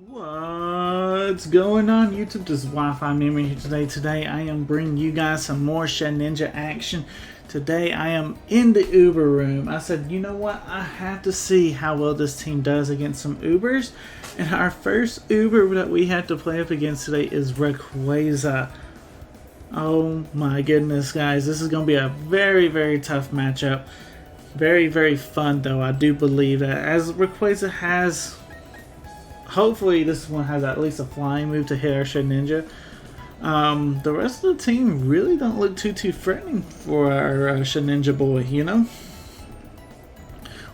What's going on YouTube? This is Wi-Fi Memory here today. Today I am bringing you guys some more Shedinja action. Today I am in the Uber room. I said, you know what? I have to see how well this team does against some Ubers. And our first Uber that we have to play up against today is Rayquaza. Oh my goodness, guys. This is going to be a very, very tough matchup. Very, very fun though. I do believe that as Rayquaza has... Hopefully this one has at least a flying move to hit our Shedinja. The rest of the team really don't look too threatening for our Shedinja boy, you know?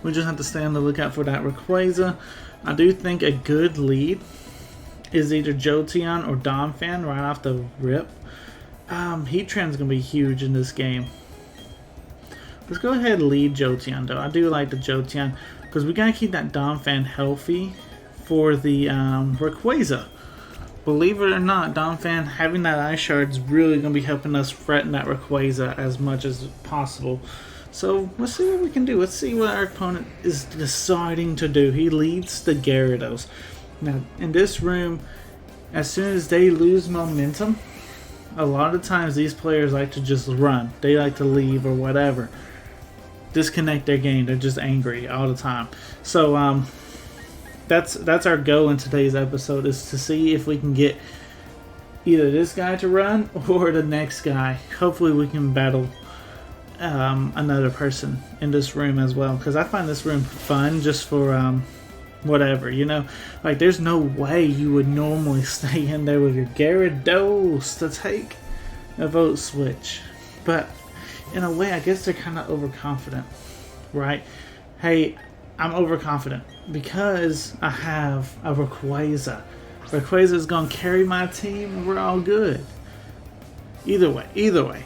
We just have to stay on the lookout for that Rayquaza. I do think a good lead is either Jolteon or Donphan right off the rip. Heatran's going to be huge in this game. Let's go ahead and lead Jolteon though. I do like the Jolteon because we got to keep that Donphan healthy for the Rayquaza. Believe it or not, Donphan having that Ice Shard is really going to be helping us threaten that Rayquaza as much as possible. So let's see what we can do. Let's see what our opponent is deciding to do. He leads the Gyarados. Now in this room, as soon as they lose momentum, a lot of times these players like to just run. They like to leave or whatever. Disconnect their game. They're just angry all the time. So that's our goal in today's episode, is to see if we can get either this guy to run or the next guy. Hopefully we can battle another person in this room as well, because I find this room fun just for whatever, you know. Like there's no way you would normally stay in there with your Gyarados to take a vote switch, but in a way I guess they're kind of overconfident, right? Hey, I'm overconfident because I have a Rayquaza. Rayquaza is going to carry my team and we're all good. Either way.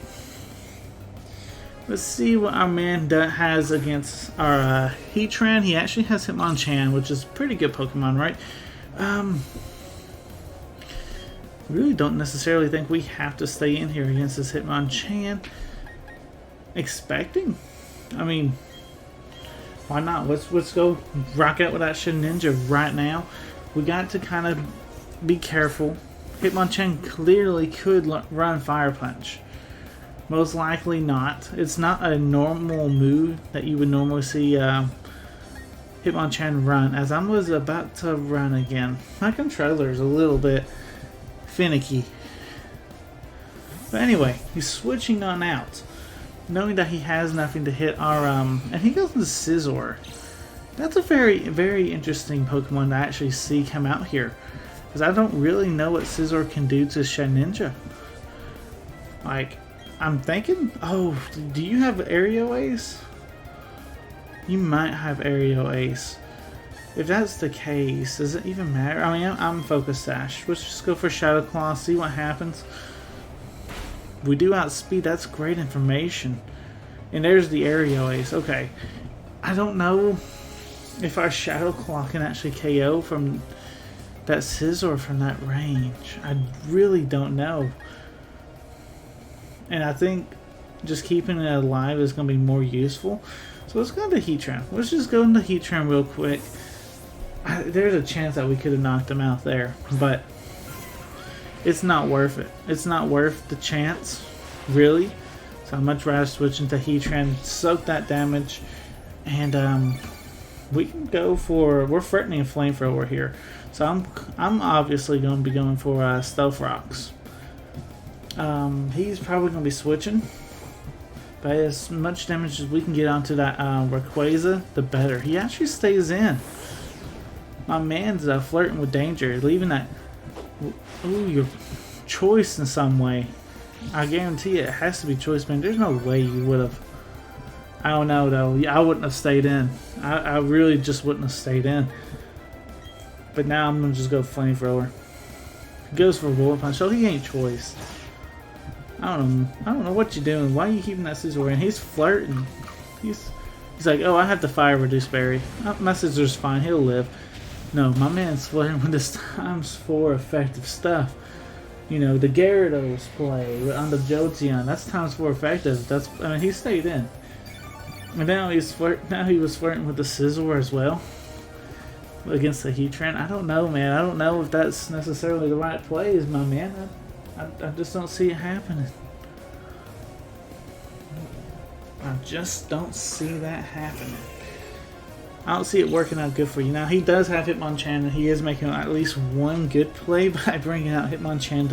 Let's see what our man has against our Heatran. He actually has Hitmonchan, which is a pretty good Pokemon, right? Really don't necessarily think we have to stay in here against this Hitmonchan. Expecting? I mean... why not? Let's go rock out with that Shedinja right now. We got to kind of be careful. Hitmonchan clearly could run Fire Punch. Most likely not. It's not a normal move that you would normally see Hitmonchan run, as I was about to run again. My controller is a little bit finicky. But anyway, he's switching on out, knowing that he has nothing to hit our and he goes into Scizor. That's a very, very interesting Pokemon to actually see come out here, because I don't really know what Scizor can do to Shedinja. Like, I'm thinking, oh, do you have Aerial Ace? You might have Aerial Ace. If that's the case, does it even matter? I mean, I'm Focus Sash. Let's just go for Shadow Claw, see what happens. We do outspeed. That's great information. And there's the Aerial Ace. Okay. I don't know if our Shadow Claw can actually KO from that Scizor from that range. I really don't know. And I think just keeping it alive is going to be more useful. So let's go into Heatran. Let's just go into Heatran real quick. There's a chance that we could have knocked him out there, but it's not worth it. It's not worth the chance, really. So I'd much rather switch into Heatran, soak that damage, and we can go for... we're threatening a Flamethrower here. So I'm obviously going to be going for Stealth Rocks. He's probably going to be switching, but as much damage as we can get onto that Rayquaza, the better. He actually stays in. My man's flirting with danger, leaving that... ooh, your choice in some way. I guarantee it has to be choice, man. There's no way you would have... I don't know, though. I wouldn't have stayed in. I really just wouldn't have stayed in. But now I'm going to just go Flamethrower. He goes for Bullet Punch, so he ain't choice. I don't know what you're doing. Why are you keeping that Scizor in? He's flirting. He's like, oh, I have the Fire Reduce Berry. Oh, my Scizor's fine. He'll live. No, my man's flirting with this ×4 effective stuff. You know, the Gyarados play on the Jolteon. That's ×4 effective. I mean, he stayed in. And now he was flirting with the Scizor as well. against the Heatran. I don't know, man. I don't know if that's necessarily the right plays, my man. I just don't see it happening. I just don't see that happening. I don't see it working out good for you. Now, he does have Hitmonchan, and he is making at least one good play by bringing out Hitmonchan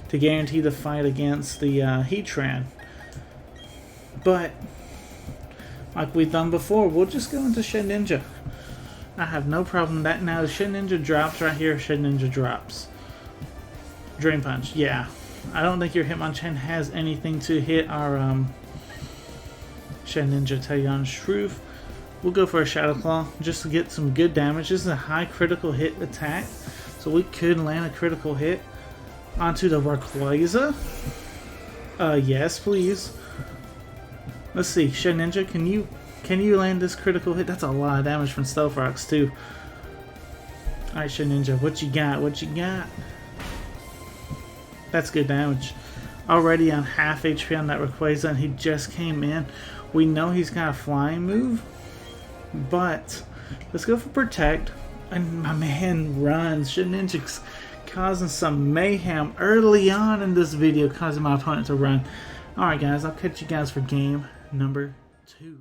to guarantee the fight against the Heatran. But, like we've done before, we'll just go into Shedinja. I have no problem with that. Now, Shedinja drops right here. Shedinja drops. Drain Punch, yeah. I don't think your Hitmonchan has anything to hit our Shedinja, tell you honest truth. We'll go for a Shadow Claw just to get some good damage. This is a high critical hit attack, so we could land a critical hit onto the Rayquaza. Yes, please. Let's see, Shedinja, can you land this critical hit? That's a lot of damage from Stealth Rocks too. Alright, Shedinja, what you got? What you got? That's good damage. Already on half HP on that Rayquaza, and he just came in. We know he's got a flying move, but let's go for Protect. And my man runs. Shedinja's causing some mayhem early on in this video, causing my opponent to run. Alright guys, I'll catch you guys for game number 2.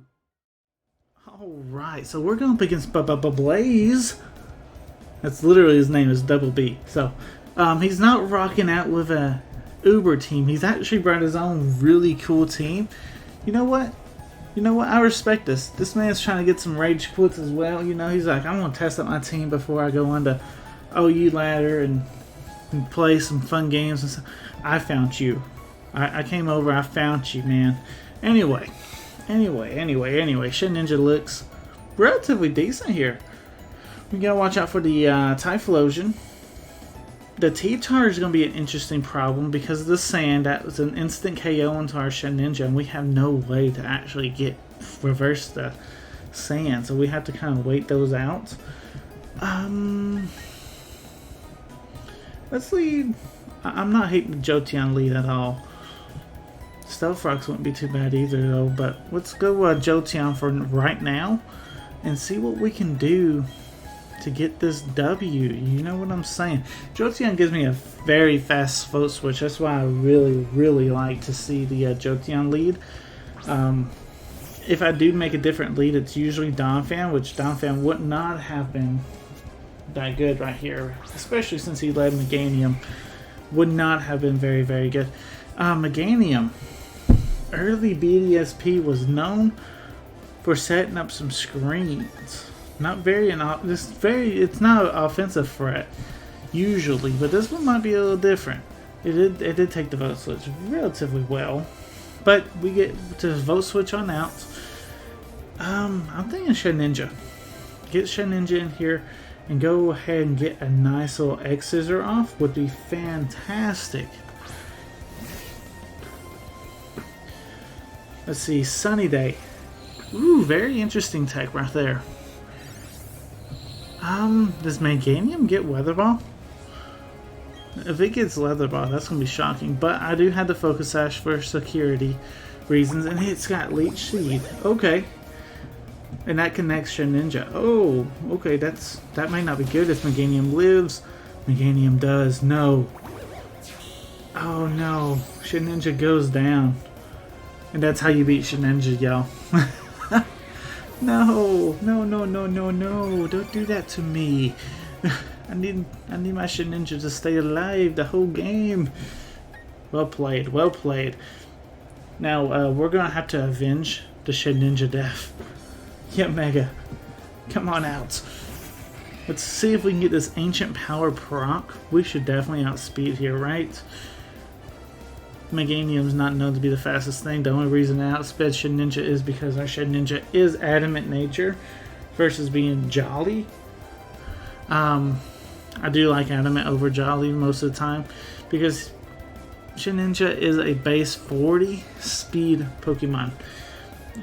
Alright, so we're going up against Blaze. That's literally his name, is Double B. So, he's not rocking out with a Uber team. He's actually brought his own really cool team. You know what? You know what? I respect this. This man's trying to get some rage quits as well. You know, he's like, I'm going to test out my team before I go on to OU ladder and play some fun games and stuff. I found you. I came over. I found you, man. Anyway. Shedinja looks relatively decent here. We gotta watch out for the Typhlosion. The T-Tar is going to be an interesting problem because of the sand. That was an instant KO into our Shedinja, and we have no way to actually reverse the sand, so we have to kind of wait those out. Let's lead. I'm not hating the Jolteon lead at all. Stealth Rocks wouldn't be too bad either, though, but let's go Jolteon for right now and see what we can do to get this W. You know what I'm saying? Jolteon gives me a very fast vote switch. That's why I really like to see the Jolteon lead. If I do make a different lead, it's usually Donphan, which Donphan would not have been that good right here, especially since he led Meganium. Would not have been very good. Meganium, early BDSP was known for setting up some screens. Not very, it's not an offensive threat usually, but this one might be a little different. It did take the vote switch relatively well, but we get to vote switch on out. I'm thinking Shedinja. Get Shedinja in here and go ahead and get a nice little X Scissor off would be fantastic. Let's see, Sunny Day. Ooh, very interesting tech right there. Does Meganium get Weather Ball? If it gets Leather Ball, that's going to be shocking. But I do have the Focus Sash for security reasons, and it's got Leech Seed. Okay. And that connects Shedinja. Oh, okay, that might not be good if Meganium lives. Meganium does. No. Oh no. Shedinja goes down. And that's how you beat Shedinja, y'all. No, don't do that to me. I need my Shedinja to stay alive the whole game. Well played. Now, we're gonna have to avenge the Shedinja death. Yeah, Mega. Come on out. Let's see if we can get this Ancient Power proc. We should definitely outspeed here, right? Meganium's not known to be the fastest thing. The only reason I outsped Shedinja is because our Shedinja is Adamant Nature versus being Jolly. I do like Adamant over Jolly most of the time because Shedinja is a base 40 speed Pokemon.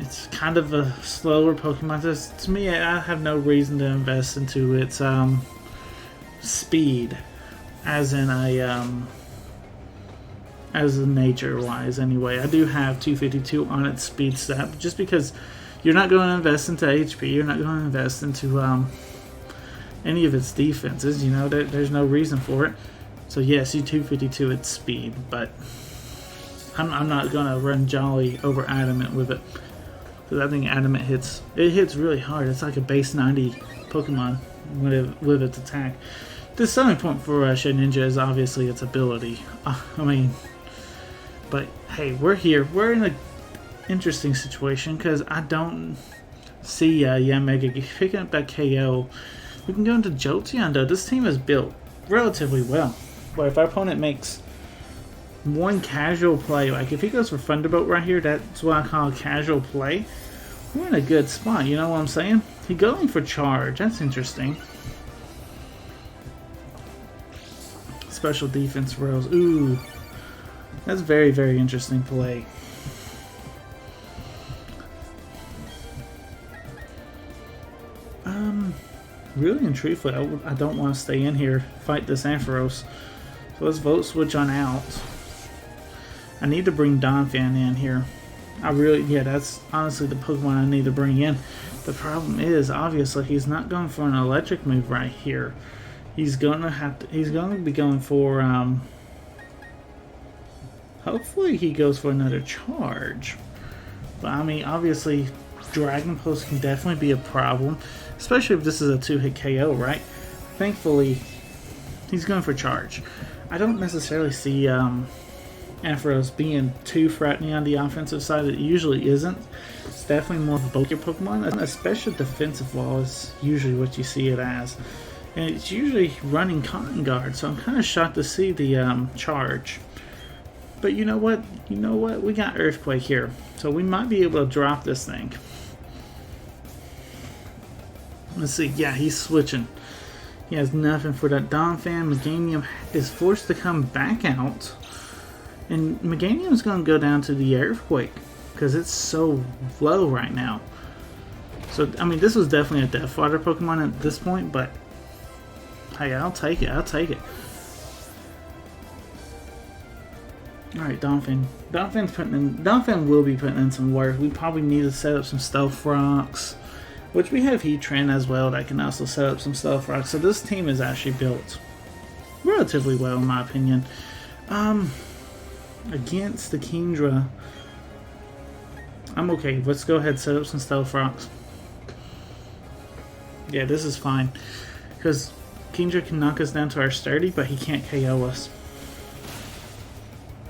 It's kind of a slower Pokemon. To me, I have no reason to invest into its speed, as in as in nature-wise. Anyway, I do have 252 on its speed stat, just because you're not going to invest into HP, you're not going to invest into any of its defenses. You know, there's no reason for it. So yes, you 252 its speed, but I'm not gonna run Jolly over Adamant with it, because I think Adamant hits really hard. It's like a base 90 Pokemon with its attack. The selling point for Shedinja is obviously its ability. But hey, we're here. We're in an interesting situation because I don't see Yanmega picking up that KO. We can go into Jolteon though. This team is built relatively well. But if our opponent makes one casual play, like if he goes for Thunderbolt right here, that's what I call a casual play. We're in a good spot, you know what I'm saying? He's going for charge. That's interesting. Special defense rolls. Ooh. That's very, very interesting play. Really and truthfully, I don't want to stay in here, fight this Ampharos. So let's vote switch on out. I need to bring Donphan in here. Yeah, that's honestly the Pokemon I need to bring in. The problem is, obviously, he's not going for an electric move right here. He's going to be going for, hopefully he goes for another charge. But I mean, obviously, Dragon Pulse can definitely be a problem, especially if this is a 2-hit KO, right? Thankfully, he's going for charge. I don't necessarily see Ampharos being too threatening on the offensive side. It usually isn't. It's definitely more of a bulkier Pokemon. A special defensive wall is usually what you see it as. And it's usually running Cotton Guard, so I'm kind of shocked to see the charge. But you know what? We got Earthquake here, so we might be able to drop this thing. Let's see. Yeah, he's switching. He has nothing for that Donphan. Meganium is forced to come back out. And Meganium's going to go down to the Earthquake because it's so low right now. So, I mean, this was definitely a Death Water Pokemon at this point, but hey, I'll take it. Alright, Donphan. Donphan will be putting in some work. We probably need to set up some Stealth Rocks, which we have Heatran as well that can also set up some Stealth Rocks. So this team is actually built relatively well, in my opinion. Against the Kingdra, I'm okay. Let's go ahead and set up some Stealth Rocks. Yeah, this is fine, because Kingdra can knock us down to our Sturdy, but he can't KO us.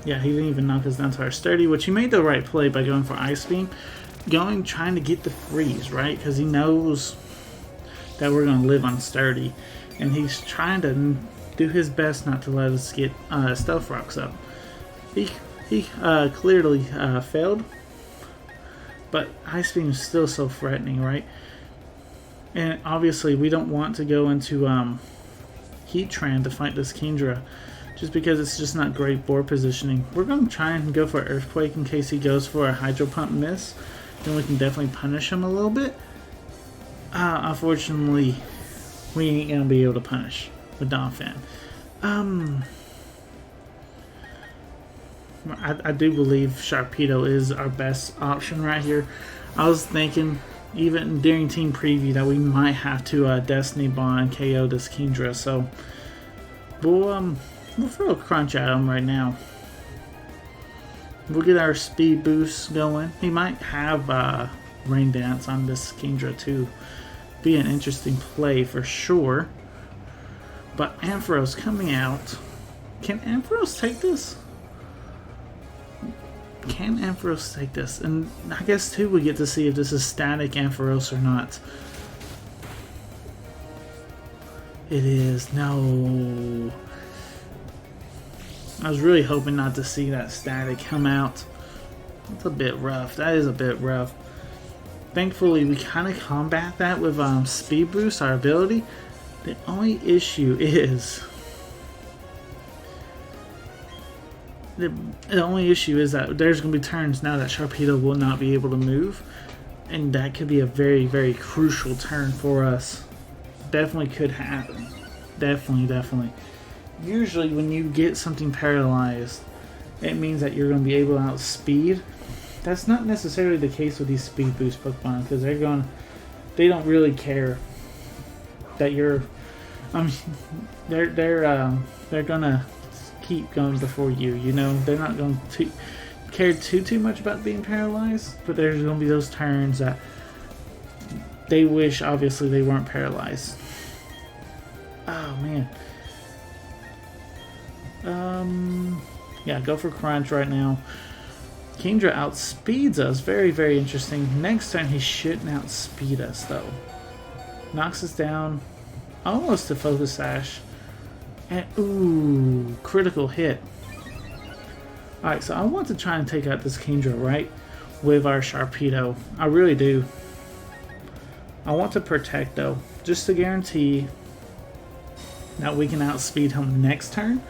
Yeah, he didn't even knock us down to our Sturdy, which he made the right play by going for Ice Beam. Trying to get the freeze, right? Because he knows that we're going to live on Sturdy. And he's trying to do his best not to let us get Stealth Rocks up. He clearly failed. But Ice Beam is still so threatening, right? And obviously we don't want to go into Heatran to fight this Kingdra, just because it's just not great board positioning. We're going to try and go for Earthquake in case he goes for a Hydro Pump miss. Then we can definitely punish him a little bit. Unfortunately, we ain't going to be able to punish with Donphan. I do believe Sharpedo is our best option right here. I was thinking, even during team preview, that we might have to Destiny Bond KO this Kingdra. So we'll throw a crunch at him right now. We'll get our speed boost going. He might have Rain Dance on this Kingdra too. Be an interesting play for sure. But Ampharos coming out. Can Ampharos take this? Can Ampharos take this? And I guess too we get to see if this is static Ampharos or not. It is. No. I was really hoping not to see that static come out. That's a bit rough. That is a bit rough. Thankfully, we kind of combat that with Speed Boost, our ability. The only issue is... The only issue is that there's going to be turns now that Sharpedo will not be able to move. And that could be a very, very crucial turn for us. Definitely could happen. Definitely. Usually when you get something paralyzed, it means that you're going to be able to outspeed. That's not necessarily the case with these speed boost Pokemon, because they don't really care that you're I mean, they're gonna keep going before you. You know, they're not going to care too much about being paralyzed, but there's gonna be those turns that they wish, obviously, they weren't paralyzed. Oh man. Yeah, go for crunch right now. Kingdra outspeeds us. Very, very interesting. Next turn, he shouldn't outspeed us, though. Knocks us down almost to Focus Sash. And, ooh, critical hit. Alright, so I want to try and take out this Kingdra, right? With our Sharpedo. I really do. I want to protect, though. Just to guarantee that we can outspeed him next turn.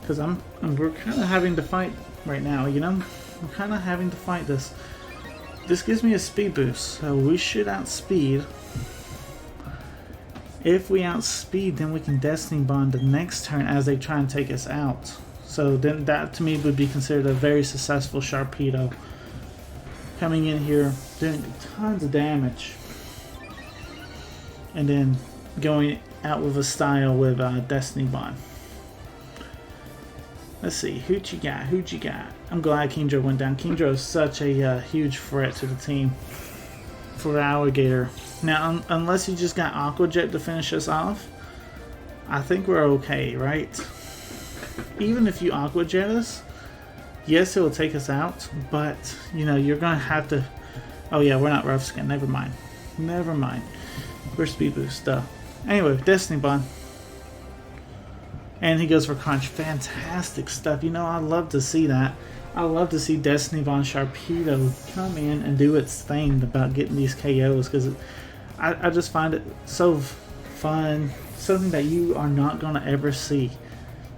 Because we're kind of having to fight right now, you know? We're kind of having to fight this. This gives me a speed boost, so we should outspeed. If we outspeed, then we can Destiny Bond the next turn as they try and take us out. So then that to me would be considered a very successful Sharpedo. Coming in here, doing tons of damage. And then going out with a style with Destiny Bond. Let's see, who'd you got? Who'd you got? I'm glad Kingdra went down. Kingdra is such a huge threat to the team for Alligator. Now, unless you just got Aqua Jet to finish us off, I think we're okay, right? Even if you Aqua Jet us, yes, it will take us out, but, you know, you're going to have to... Oh yeah, we're not Rough Skin. Never mind. Never mind. We're Speed Boost, duh. Anyway, Destiny Bond. And he goes for crunch. Fantastic stuff. You know, I love to see that. I love to see Destiny Bond Sharpedo come in and do its thing about getting these KOs, because I just find it so fun. Something that you are not going to ever see.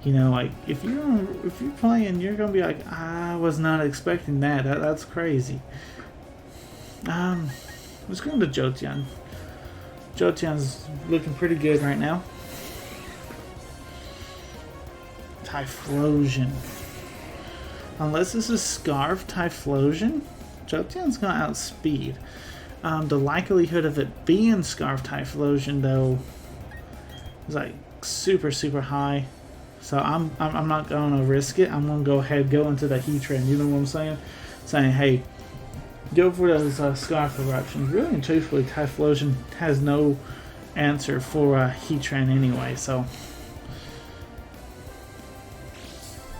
You know, like, if you're playing, you're going to be like, I was not expecting that. That's crazy. Let's go into Jolteon. Jolteon's looking pretty good right now. Typhlosion. Unless this is Scarf Typhlosion, Jolteon's going to outspeed. The likelihood of it being Scarf Typhlosion, though, is like super high. So I'm not going to risk it. I'm going to go ahead, go into the Heatran. You know what I'm saying? Saying, hey, go for those Scarf Eruptions. Really and truthfully, Typhlosion has no answer for Heatran anyway, so...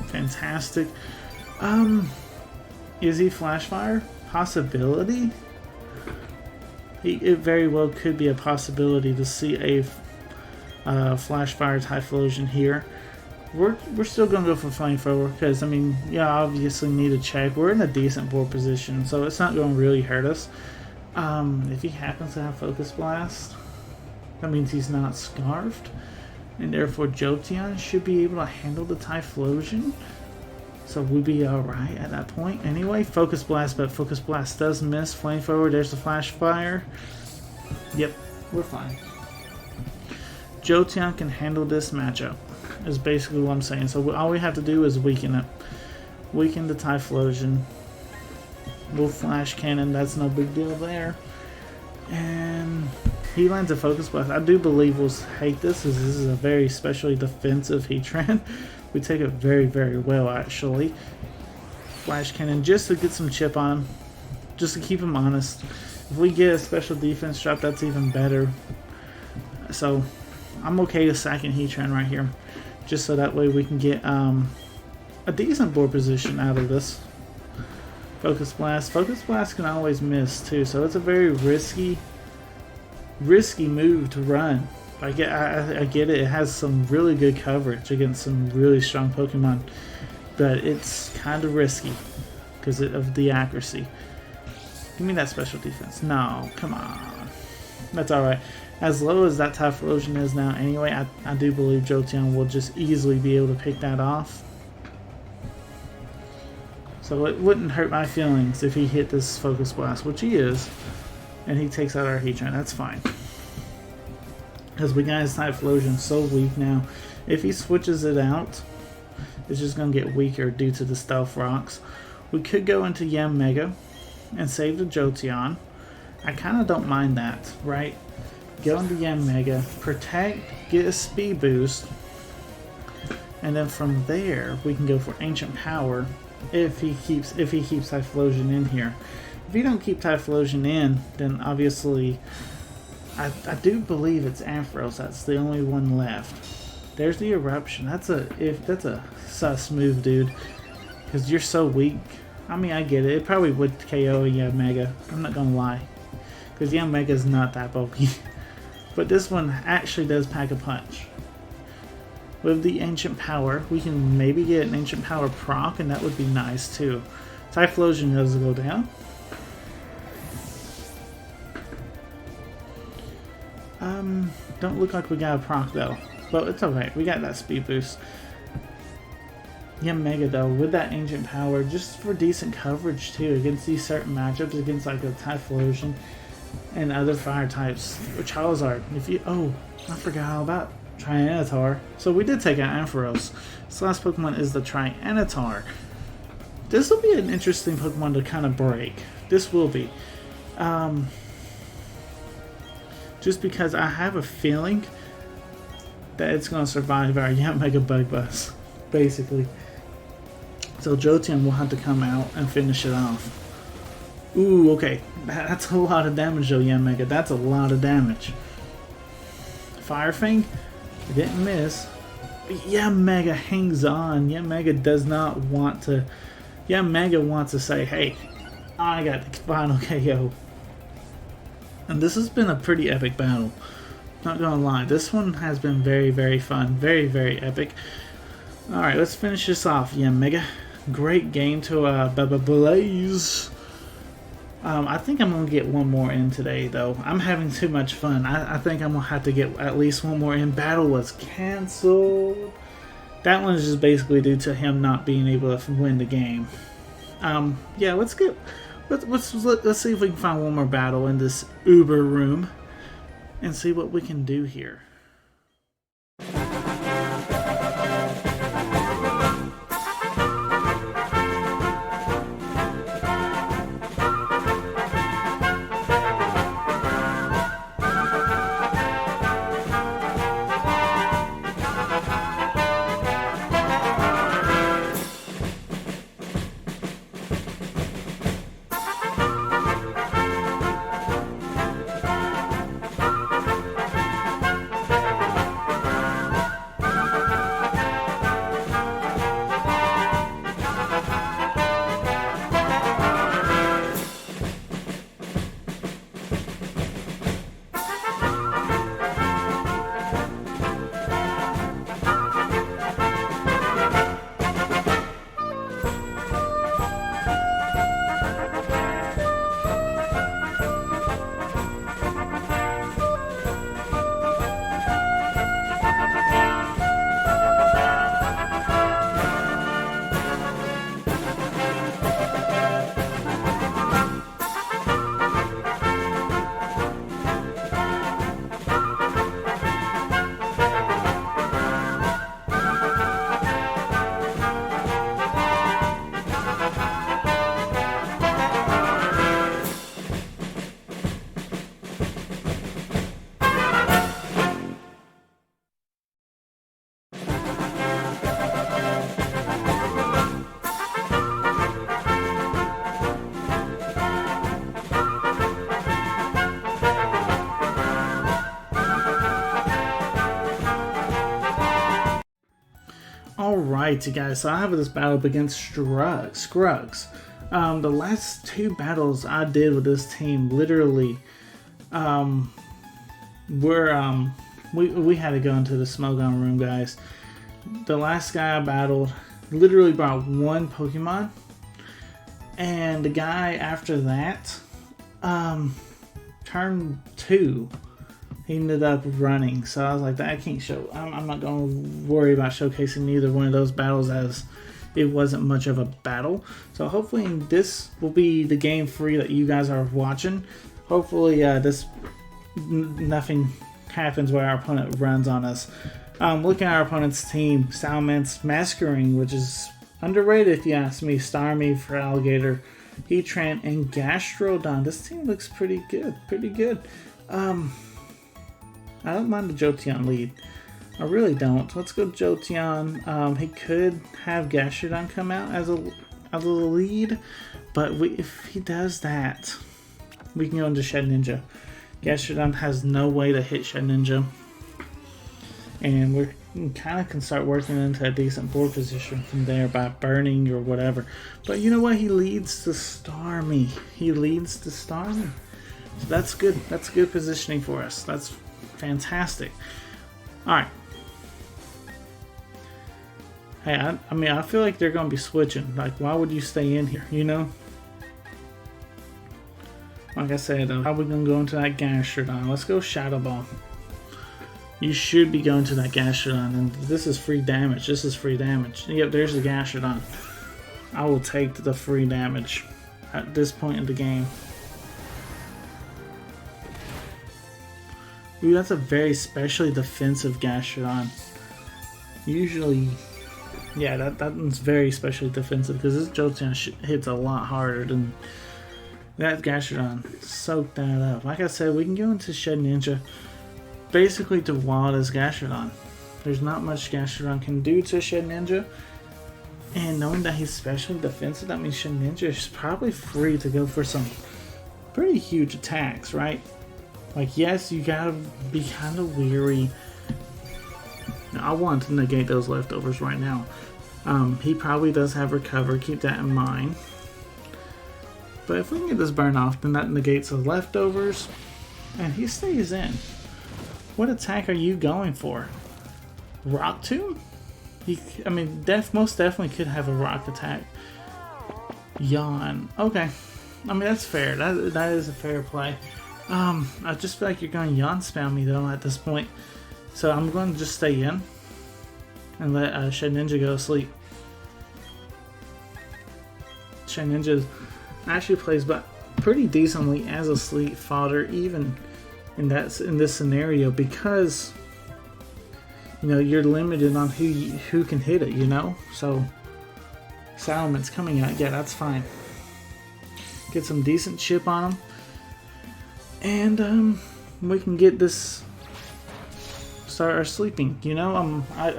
Fantastic. Is he Flash Fire? Possibility? It very well could be a possibility to see a Flash Fire Typhlosion here. We're still going to go for Flamethrower because, I mean, yeah, obviously need to check. We're in a decent board position, so it's not going to really hurt us. If he happens to have Focus Blast, that means he's not Scarfed. And therefore Jolteon should be able to handle the Typhlosion. So we'll be alright at that point. Anyway, Focus Blast, but Focus Blast does miss. Flamethrower, there's the Flash Fire. Yep, we're fine. Jolteon can handle this matchup, is basically what I'm saying. So all we have to do is weaken it. Weaken the Typhlosion. We'll Flash Cannon, that's no big deal there. And... he lands a Focus Blast. I do believe we'll hate this, as this is a very specially defensive Heatran. We take it very well, actually. Flash Cannon, just to get some chip on him. Just to keep him honest. If we get a special defense drop, that's even better. So, I'm okay with sacking Heatran right here. Just so that way we can get a decent board position out of this. Focus Blast. Focus Blast can always miss, too. So, it's a very risky move to run. I get it. It has some really good coverage against some really strong Pokemon, but it's kind of risky because of the accuracy. Give me that special defense. No, come on. That's alright. As low as that Typhlosion is now anyway, I do believe Jolteon will just easily be able to pick that off. So it wouldn't hurt my feelings if he hit this Focus Blast, which he is, and he takes out our Heatran. That's fine. Because we got his Typhlosion so weak now. If he switches it out, it's just going to get weaker due to the Stealth Rocks. We could go into Yanmega and save the Jolteon. I kind of don't mind that, right? Go into Yanmega, protect get a speed boost, and then from there we can go for ancient power if he keeps Typhlosion in here. If you don't keep Typhlosion in, then obviously I do believe it's Ampharos. That's the only one left. There's the eruption. That's a sus move, dude, because you're so weak. I mean, I get it. It probably would KO Mega. I'm not gonna lie, because Mega's not that bulky. But this one actually does pack a punch. With the Ancient Power, we can maybe get an Ancient Power proc, and that would be nice too. Typhlosion does go down. Don't look like we got a proc though, but it's alright. We got that speed boost. Mega though, with that Ancient Power, just for decent coverage too against these certain matchups, against like a Typhlosion and other fire types, or Charizard. I forgot all about Tyranitar. So we did take out Ampharos. This last Pokemon is the Tyranitar. This will be an interesting Pokemon to kind of break. This will be. Just because I have a feeling that it's going to survive our Mega Bug Buzz, basically. So Jolteon will have to come out and finish it off. Ooh, okay. That's a lot of damage though, Mega. That's a lot of damage. Fire Fang, didn't miss. But Mega hangs on. Mega does not want to. Mega wants to say, hey, I got the final KO. And this has been a pretty epic battle. Not gonna lie, this one has been very, very fun. Very, very epic. Alright, let's finish this off. Mega. Great game to Blaze. I think I'm gonna get one more in today though. I'm having too much fun. I think I'm gonna have to get at least one more in. Battle was cancelled. That one is just basically due to him not being able to win the game. Let's see if we can find one more battle in this Uber room and see what we can do here. Alright, you guys, so I have this battle up against Scruggs. The last two battles I did with this team literally we had to go into the smoke gun room, guys. The last guy I battled literally brought one Pokemon, and the guy after that, turn 2, he ended up running. So I was like, I can't show. I'm not going to worry about showcasing either one of those battles, as it wasn't much of a battle. So hopefully this will be the game 3 that you guys are watching. Hopefully nothing happens where our opponent runs on us. Looking at our opponent's team, Salmance Masquering, which is underrated if you ask me, Starmie for Alligator, Heatran, and Gastrodon. This team looks pretty good, I don't mind the Jolteon lead. I really don't. Let's go Jolteon. He could have Gastrodon come out as a lead, but if he does that, we can go into Shedinja. Gastrodon has no way to hit Shedinja, and we kind of can start working into a decent board position from there by burning or whatever. But you know what? He leads to Starmie. He leads to Starmie. So that's good. That's good positioning for us. That's fantastic. All right. Hey, I mean, I feel like they're going to be switching. Like, why would you stay in here, you know? Like I said, how are we going to go into that Gastrodon? Let's go Shadow Ball. You should be going to that Gastrodon, and this is free damage. This is free damage. Yep, there's the Gastrodon. I will take the free damage at this point in the game. Ooh, that's a very specially defensive Gastrodon. Usually... yeah, that one's very specially defensive because this Jolteon hits a lot harder than that Gastrodon. Soak that up. Like I said, we can go into Shedinja basically to wild as Gastrodon. There's not much Gastrodon can do to Shedinja. And knowing that he's specially defensive, that means Shedinja is probably free to go for some pretty huge attacks, right? Like, yes, you gotta be kind of weary. I want to negate those leftovers right now. He probably does have recover, keep that in mind. But if we can get this burn off, then that negates the leftovers. And he stays in. What attack are you going for? Rock Tomb? I mean, most definitely could have a rock attack. Yawn. Okay. I mean, that's fair. That is a fair play. I just feel like you're going to yawn spam me though at this point. So I'm going to just stay in and let Shedinja go to sleep. Shedinja actually plays but pretty decently as a sleep fodder, even in this scenario, because you know you're limited on who can hit it. You know, so Salaman's coming out. Yeah, that's fine. Get some decent chip on him, and we can get this. Start our sleeping, you know. I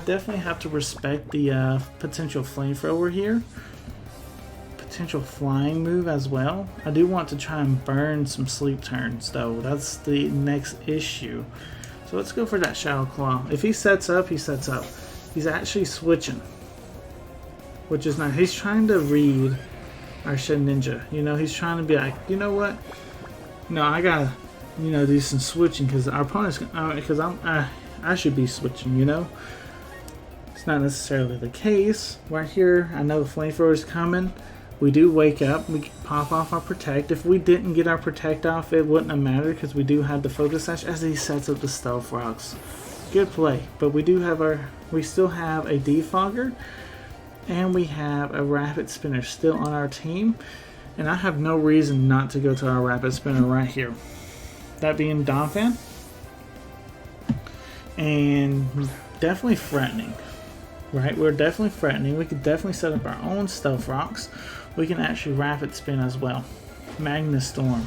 definitely have to respect the potential flamethrower here, potential flying move as well. I do want to try and burn some sleep turns though. That's the next issue. So let's go for that Shadow Claw. If he sets up, he sets up. He's actually switching, which is nice. He's trying to read our Shedinja. You know, he's trying to be like, you know what? No, I gotta. You know, do some switching because our opponent's because I should be switching. You know, it's not necessarily the case right here. I know the flamethrower is coming. We do wake up. We can pop off our protect. If we didn't get our protect off, it wouldn't have mattered because we do have the focus sash as he sets up the stealth rocks. Good play, but we still have a defogger and we have a rapid spinner still on our team, and I have no reason not to go to our rapid spinner right here. That being Donphan, and definitely threatening, right? We're definitely threatening. We could definitely set up our own stealth rocks. We can actually rapid spin as well. Magnus Storm.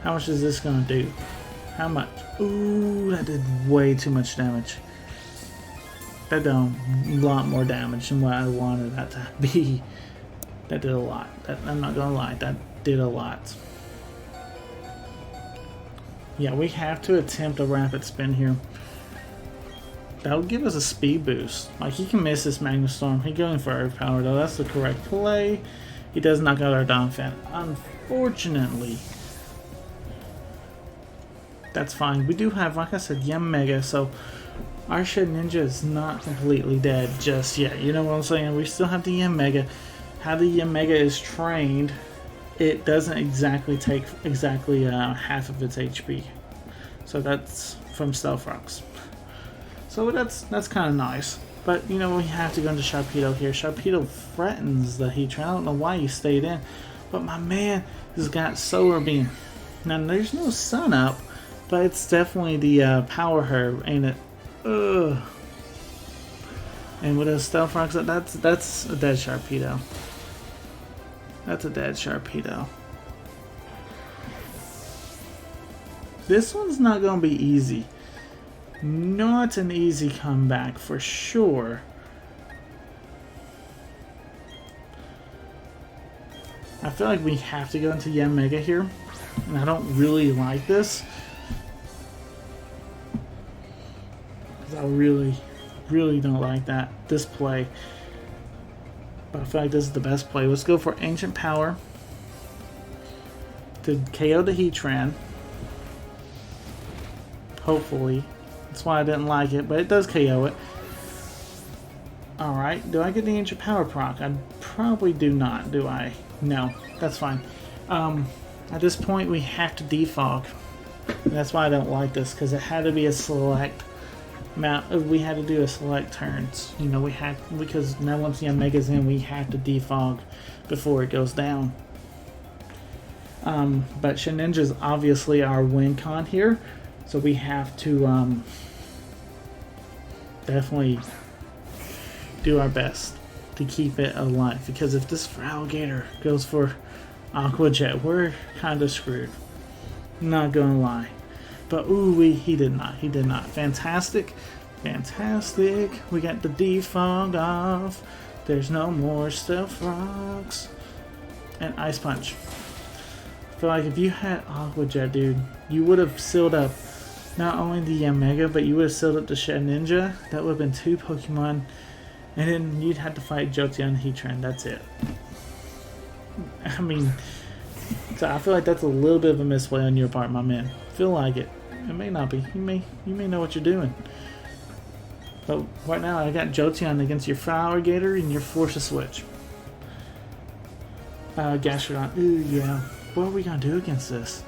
How much is this gonna do? How much? Ooh, that did way too much damage. That did a lot more damage than what I wanted that to be. That did a lot. I'm not gonna lie, that did a lot. Yeah, we have to attempt a rapid spin here. That'll give us a speed boost. Like, he can miss this Magnus Storm. He's going for Earth Power, though. That's the correct play. He does knock out our Donphan. Unfortunately. That's fine. We do have, like I said, Mega, so our Shedinja is not completely dead just yet. You know what I'm saying? We still have the Mega. How the Mega is trained, it doesn't exactly take half of its HP. So that's from Stealth Rocks. So that's kind of nice. But, you know, we have to go into Sharpedo here. Sharpedo threatens the Heatran. I don't know why you stayed in. But my man has got Solar Beam. Now, there's no Sun Up, but it's definitely the Power Herb, ain't it? Ugh. And with those Stealth Rocks, that's a dead Sharpedo. That's a dead Sharpedo. This one's not going to be easy. Not an easy comeback for sure. I feel like we have to go into Mega here. And I don't really like this. Because I really don't like this play. But I feel like this is the best play. Let's go for Ancient Power to KO the Heatran. Hopefully. That's why I didn't like it, but it does KO it. Alright, do I get the Ancient Power proc? I probably do not, do I? No, that's fine. At this point, we have to defog. And that's why I don't like this, because it had to be a select amount. We had to do a select turns. You know, because now once the Omega's in, we have to defog before it goes down. But Shedinja is obviously our win con here, so we have to definitely do our best to keep it alive, because if this Alligator goes for Aqua Jet, we're kind of screwed. Not gonna lie. But ooh, he did not. He did not. Fantastic. Fantastic. We got the defog off. There's no more Stealth Rocks. And Ice Punch. I feel like if you had Aqua Jet, dude, you would have sealed up not only the Mega, but you would have sealed up the Shedinja. That would have been 2 Pokemon. And then you'd have to fight Jolteon and Heatran. That's it. I mean, so I feel like that's a little bit of a misplay on your part, my man. Feel like it. It may not be. You may know what you're doing. But right now, I got Jolteon against your Alligator, and you're forced to switch. Gastrodon. Ooh, yeah. What are we gonna do against this?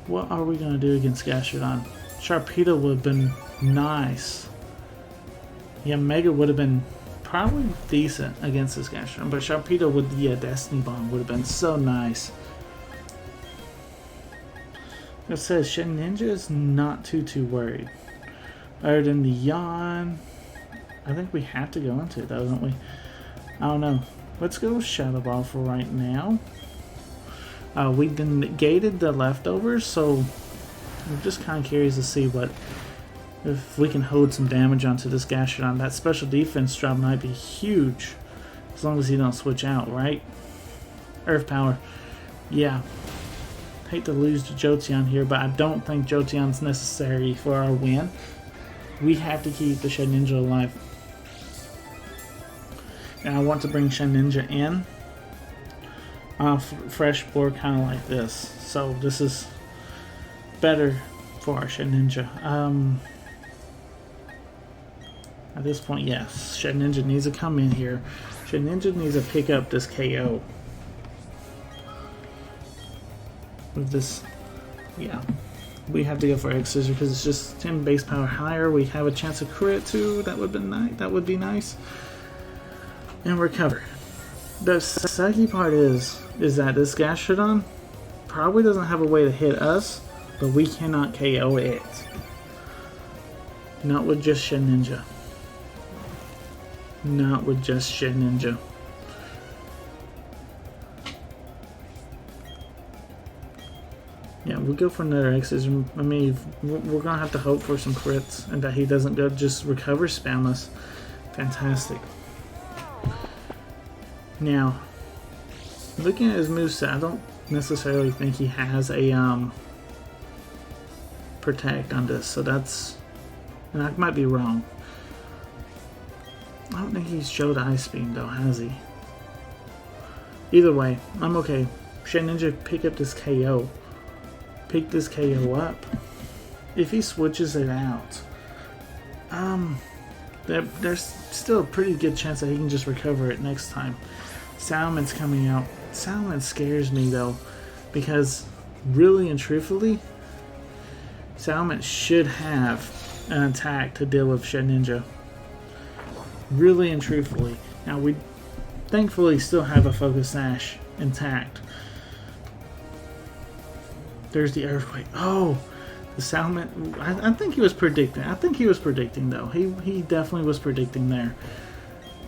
What are we gonna do against Gastrodon? Sharpedo would have been nice. Yeah, Mega would have been probably decent against this Gastrodon, but Sharpedo with the Destiny Bomb would have been so nice. It says Shedinja is not too worried. Other than the Yawn, I think we have to go into it though, don't we? I don't know. Let's go Shadow Ball for right now. We negated the leftovers, so I'm just kind of curious to see if we can hold some damage onto this Gastrodon. That special defense drop might be huge, as long as he don't switch out, right? Earth Power. Yeah. Hate to lose to Jolteon here, but I don't think Jolteon's necessary for our win. We have to keep the Shedinja alive. And I want to bring Shedinja in. Fresh board, kind of like this. So this is better for our Shedinja. At this point, yes, Shedinja needs to come in here. Shedinja needs to pick up this KO. With this, yeah, we have to go for X Scissor because it's just 10 base power higher. We have a chance to crit too. That would be nice. That would be nice. And recover. The sucky part is that this Gastrodon probably doesn't have a way to hit us, but we cannot KO it. Not with just Shedinja. Not with just Shedinja. Yeah, we'll go for another X's. I mean, we're gonna have to hope for some crits and that he doesn't go just recover spam us. Fantastic. Now, looking at his moveset, I don't necessarily think he has a protect on this, so that's, and I might be wrong. I don't think he's showed Ice Beam though, has he? Either way, I'm okay. Shedinja, pick up this KO. Pick this KO up. If he switches it out, there's still a pretty good chance that he can just recover it next time. Salmon's coming out. Salmon scares me though, because really and truthfully, Salmon should have an attack to deal with Shedinja. Really and truthfully. Now we thankfully still have a Focus Sash intact. There's the Earthquake. Oh, the Salmon. I think he was predicting. I think he was predicting though. He definitely was predicting there.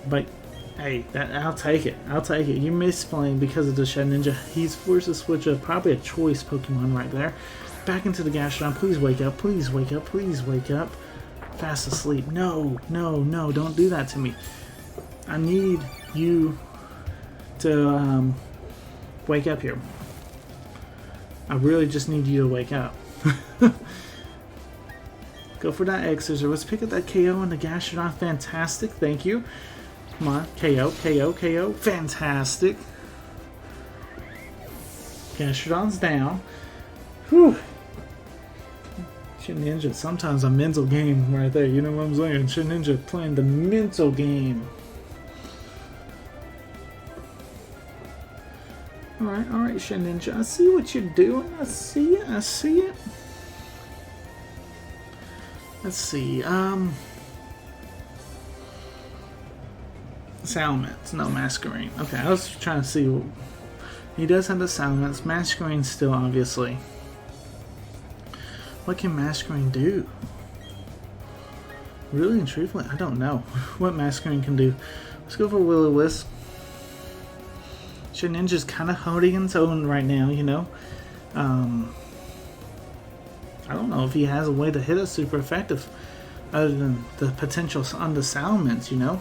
But hey, I'll take it. I'll take it. You misplaying because of the Shedinja. He's forced to switch up probably a choice Pokemon right there. Back into the Gastrodon. Please wake up. Please wake up. Please wake up. Fast asleep. No, no, no. Don't do that to me. I need you to wake up here. I really just need you to wake up. Go for that X-Scissor. Let's pick up that KO on the Gastrodon. Fantastic. Thank you. Come on. KO, KO, KO. Fantastic. Gastrodon's down. Whew. Shedinja, sometimes a mental game right there. You know what I'm saying? Shedinja playing the mental game. Alright, Shedinja. I see what you're doing. I see it. I see it. Let's see. Salamence. No, Masquerain. Okay, I was trying to see. He does have the Salamence. Masquerain still, obviously. What can Masquerain do? Really and truthfully, I don't know what Masquerain can do. Let's go for Will-O-Wisp. Shedinja's kind of holding its own right now, you know. I don't know if he has a way to hit us super effective other than the potential on the Salamence, you know.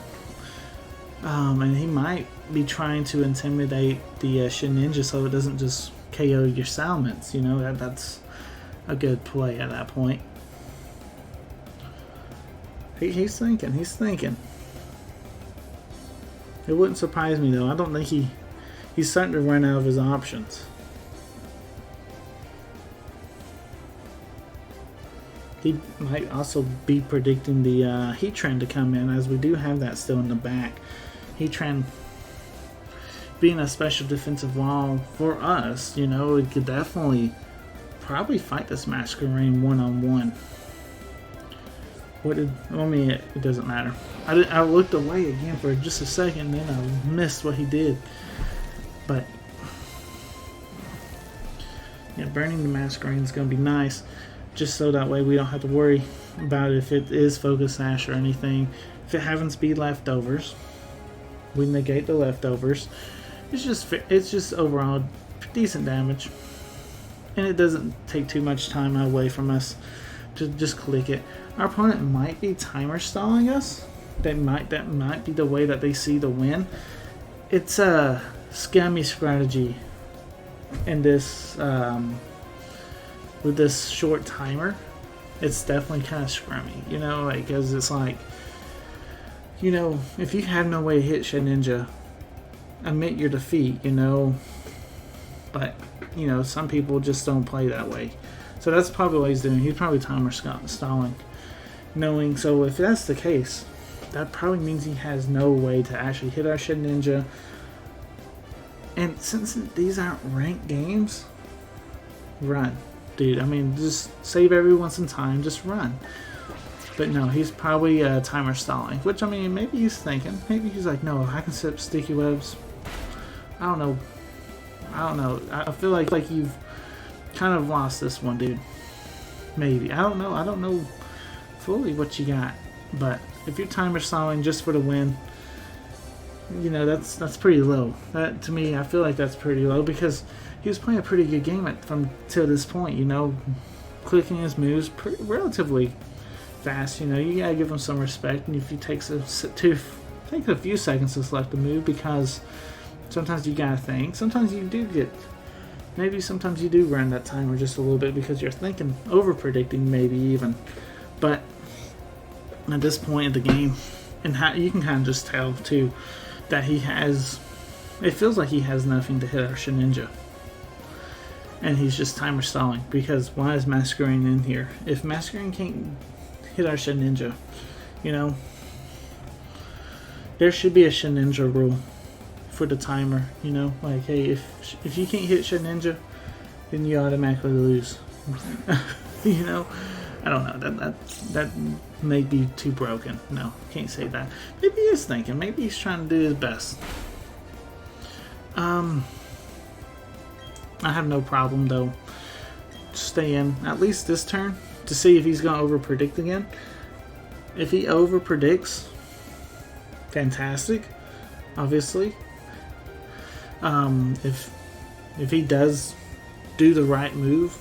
And he might be trying to intimidate the Shedinja so it doesn't just KO your Salamence, you know. That's a good play at that point. He's thinking. He's thinking. It wouldn't surprise me though. I don't think he's starting to run out of his options. He might also be predicting the Heatran to come in, as we do have that still in the back. Heatran being a special defensive wall for us, you know, it could definitely probably fight this Masquerain one-on-one. It doesn't matter. I looked away again for just a second, then I missed what he did. But yeah, burning the Masquerain is going to be nice, just so that way we don't have to worry about if it is Focus Sash or anything. If it happens to be leftovers, we negate the leftovers. It's just overall decent damage, and it doesn't take too much time away from us to just click it. Our opponent might be timer stalling us. That might be the way that they see the win. It's a scummy strategy in this with this short timer. It's definitely kind of scrummy, you know, like, because it's like, you know, if you have no way to hit Shedinja, admit your defeat, you know. But you know, some people just don't play that way. So that's probably what he's doing. He's probably timer stalling. Knowing, so if that's the case, that probably means he has no way to actually hit our Shedinja. And since these aren't ranked games, run. Dude, I mean, just save everyone some time, just run. But no, he's probably timer stalling. Which, I mean, maybe he's thinking. Maybe he's like, no, I can set up sticky webs. I don't know. I feel like you've kind of lost this one, dude. Maybe. I don't know fully what you got. But if you're timer stalling just for the win, you know, that's pretty low. That, to me, I feel like that's pretty low, because he was playing a pretty good game till this point, you know, clicking his moves relatively fast. You know, you gotta give him some respect, and if he takes a few seconds to select the move, because sometimes you gotta think. Sometimes you do sometimes you do run that timer just a little bit because you're thinking, over predicting maybe even. But at this point in the game, and you can kind of just tell too that it feels like he has nothing to hit our Shedinja. And he's just timer stalling, because why is Masquerain in here? If Masquerain can't hit our Shedinja, you know, there should be a Shedinja rule for the timer, you know, like, hey, if you can't hit Shedinja, then you automatically lose. You know, I don't know, that may be too broken. No, can't say that. Maybe he's thinking, maybe he's trying to do his best. I have no problem though staying at least this turn to see if he's gonna over predict again. If he over predicts, fantastic, obviously. If he does do the right move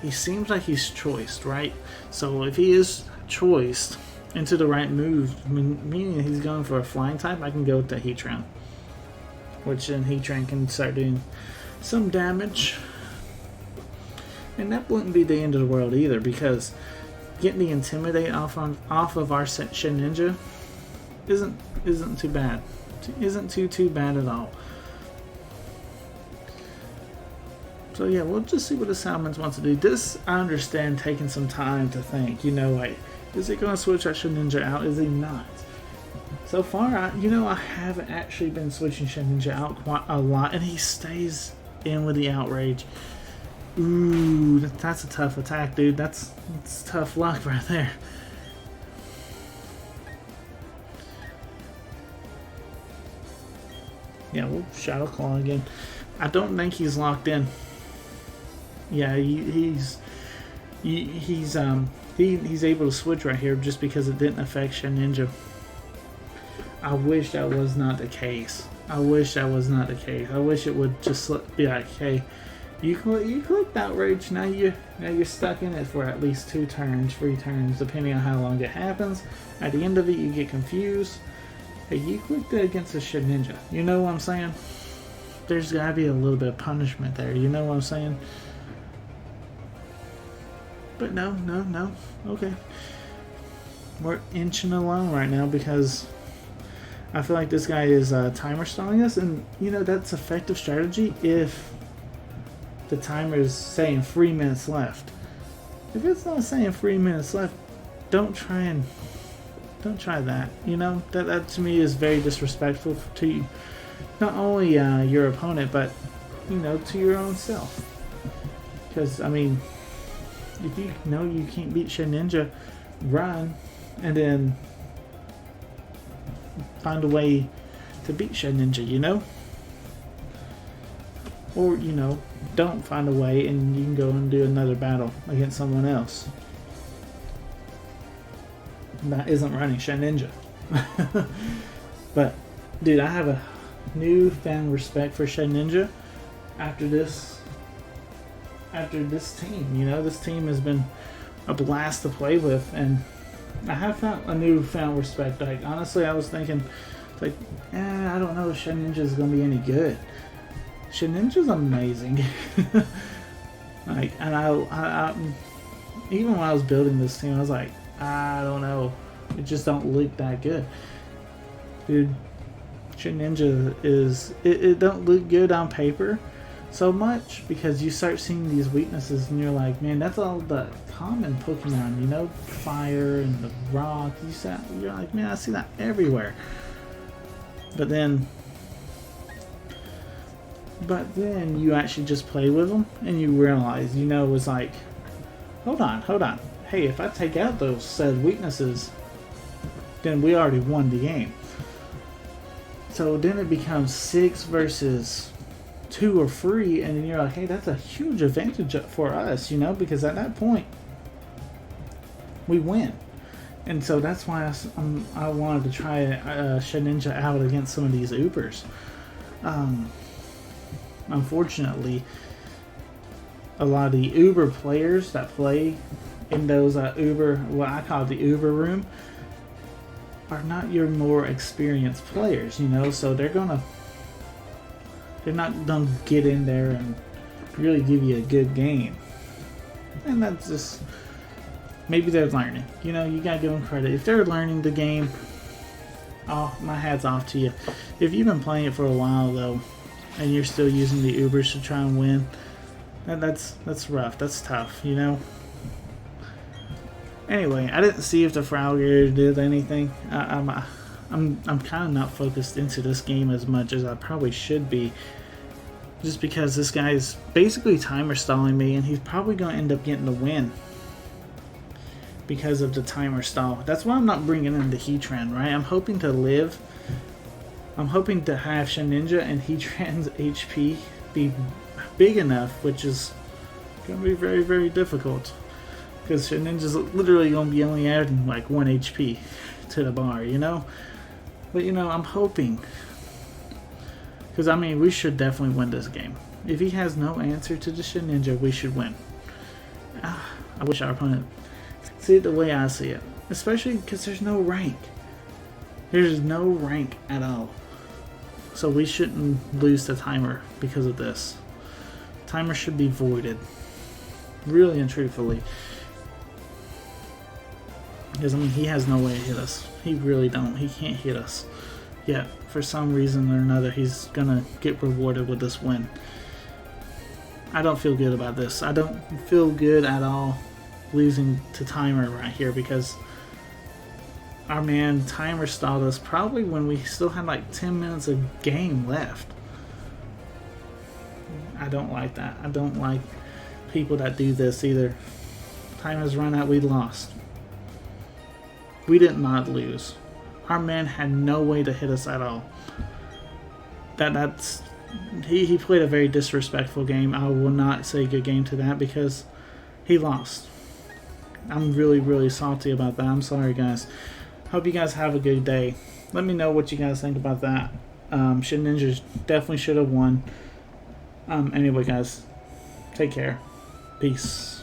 he seems like he's choiced, right? So if he is choiced into the right move, meaning he's going for a flying type, I can go with the Heatran. Which then Heatran can start doing some damage. And that wouldn't be the end of the world either, because getting the Intimidate off of our Shedinja isn't too bad. Isn't too bad at all. So yeah, we'll just see what the Salamence wants to do. This, I understand, taking some time to think. You know, like, is he going to switch our Shedinja out? Is he not? So far, I haven't actually been switching Shedinja out quite a lot, and he stays in with the Outrage. Ooh, that's a tough attack, dude. That's tough luck right there. Yeah, we'll Shadow Claw again. I don't think he's locked in. Yeah, he's able to switch right here just because it didn't affect Shedinja. I wish that was not the case. I wish that was not the case. I wish it would just be like, hey, you clicked Outrage, now you're stuck in it for at least 2 turns, 3 turns, depending on how long it happens. At the end of it, you get confused. Hey, you clicked it against a Shedinja. You know what I'm saying? There's gotta be a little bit of punishment there. You know what I'm saying? But no. Okay. We're inching along right now because I feel like this guy is timer stalling us, and you know that's effective strategy if the timer is saying 3 minutes left. If it's not saying 3 minutes left, don't try that. You know, that to me is very disrespectful to you, not only your opponent, but you know, to your own self. Because I mean, if you know you can't beat Shedinja, run and then find a way to beat Shedinja, you know? Or, you know, don't find a way and you can go and do another battle against someone else that isn't running Shedinja. But, dude, I have a newfound respect for Shedinja after this team. You know, this team has been a blast to play with, and I have found a newfound respect. Like, honestly, I was thinking, like, I don't know if Shedinja is going to be any good. Shedinja's amazing. Like, and I even when I was building this team, I was like, I don't know. It just don't look that good. Dude, Shedinja it don't look good on paper so much because you start seeing these weaknesses and you're like, man, that's all the common Pokemon, you know, fire and the rock. You're like, man, I see that everywhere. But then you actually just play with them and you realize, you know, it's like, hold on. Hey, if I take out those said weaknesses, then we already won the game. So then it becomes 6 versus 2 or 3, and then you're like, hey, that's a huge advantage for us, you know, because at that point we win. And so that's why I wanted to try Shedinja out against some of these Ubers. Unfortunately, a lot of the Uber players that play in those Uber, what I call the Uber room, are not your more experienced players, you know, so they're not gonna get in there and really give you a good game. And that's just, maybe they're learning, you know, you gotta give them credit. If they're learning the game, oh, my hat's off to you. If you've been playing it for a while though, and you're still using the Ubers to try and win, that's rough, that's tough, you know. Anyway, I didn't see if the Frogger did anything. I'm kind of not focused into this game as much as I probably should be, just because this guy is basically timer stalling me, and he's probably going to end up getting the win because of the timer stall. That's why I'm not bringing in the Heatran, right? I'm hoping to live. I'm hoping to have Shedinja and Heatran's HP be big enough, which is going to be very, very difficult. Because Shedinja's literally going to be only adding like 1 HP to the bar, you know? But, you know, I'm hoping. Because, I mean, we should definitely win this game. If he has no answer to the Shedinja, we should win. I wish our opponent see it the way I see it. Especially because there's no rank. There's no rank at all. So we shouldn't lose the timer because of this. Timer should be voided. Really and truthfully. Because, I mean, he has no way to hit us. He really don't. He can't hit us. Yet, for some reason or another, he's gonna get rewarded with this win. I don't feel good about this. I don't feel good at all losing to timer right here because our man timer stalled us probably when we still had like 10 minutes of game left. I don't like that. I don't like people that do this either. Time has run out. We lost. We did not lose. Our man had no way to hit us at all. He played a very disrespectful game. I will not say good game to that because he lost. I'm really, really salty about that. I'm sorry, guys. Hope you guys have a good day. Let me know what you guys think about that. Shedinja definitely should have won. Anyway, guys, take care. Peace.